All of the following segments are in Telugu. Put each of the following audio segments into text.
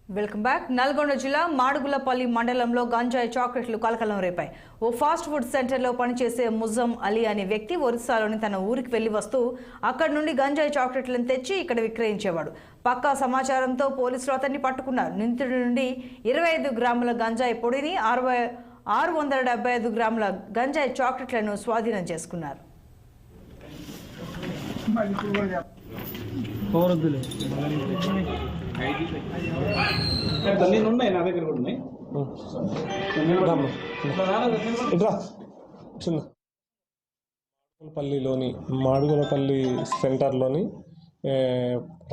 Welcome back. నల్గొండ జిల్లా మాడుగులపల్లి మండలంలో గంజాయి చాక్లెట్లు కలకలం రేపాయి. ఓ ఫాస్ట్ ఫుడ్ సెంటర్లో పనిచేసే ముజం అలీ అనే వ్యక్తి ఒరిస్సాలోని తన ఊరికి వెళ్లి వస్తూ అక్కడి నుండి గంజాయి చాక్లెట్లను తెచ్చి ఇక్కడ విక్రయించేవాడు. పక్కా సమాచారంతో పోలీసులు అతన్ని పట్టుకున్నారు. నిందితుడి నుండి 25 గ్రాముల గంజాయి పొడిని 675 గ్రాముల గంజాయి చాక్లెట్లను స్వాధీనం చేసుకున్నారు. మాడుగులపల్లి సెంటర్లోని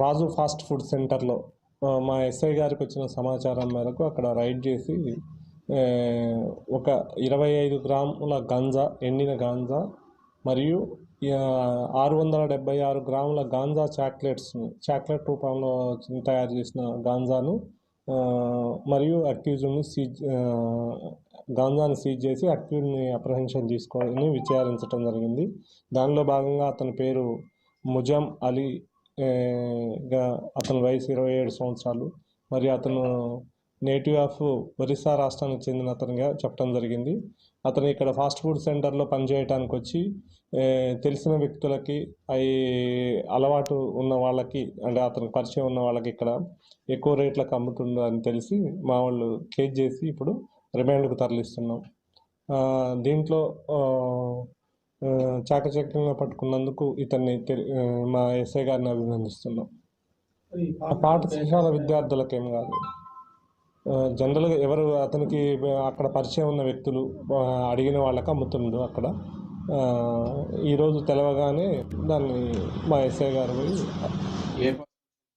రాజు ఫాస్ట్ ఫుడ్ సెంటర్లో మా ఎస్ఐ గారికి వచ్చిన సమాచారం మేరకు అక్కడ రైడ్ చేసి ఒక 25 గ్రాముల గాంజా, ఎండిన గాంజా మరియు 676 గ్రాముల గాంజా చాక్లెట్ రూపంలో తయారు చేసిన గాంజాను మరియు అక్యూజ్ని గాంజాని సీజ్ చేసి అక్యూజ్ని అప్రహెన్షన్ తీసుకొని విచారించడం జరిగింది. దానిలో భాగంగా అతని పేరు ముజం అలీ, అతని వయసు 27 సంవత్సరాలు మరియు అతను నేటివ్ ఆఫ్ ఒరిస్సా రాష్ట్రానికి చెందిన అతనిగా చెప్పడం జరిగింది. అతను ఇక్కడ ఫాస్ట్ ఫుడ్ సెంటర్లో పనిచేయడానికి వచ్చి తెలిసిన వ్యక్తులకి అలవాటు ఉన్న వాళ్ళకి, అంటే అతనికి పరిచయం ఉన్న వాళ్ళకి ఇక్కడ ఎక్కువ రేట్లకు అమ్ముతుందని తెలిసి మా వాళ్ళు కేజ్ చేసి ఇప్పుడు రిమాండ్కు తరలిస్తున్నాం. దీంట్లో చాకచక్యంగా పట్టుకున్నందుకు ఇతన్ని మా ఎస్ఐ గారిని అభినందిస్తున్నాం. పాఠశాల విద్యార్థులకేం కాదు, జనరల్గా ఎవరు అతనికి అక్కడ పరిచయం ఉన్న వ్యక్తులు అడిగిన వాళ్ళకి అమ్ముతుండు. అక్కడ ఈరోజు తెలవగానే దాన్ని మా ఎస్ఐ గారు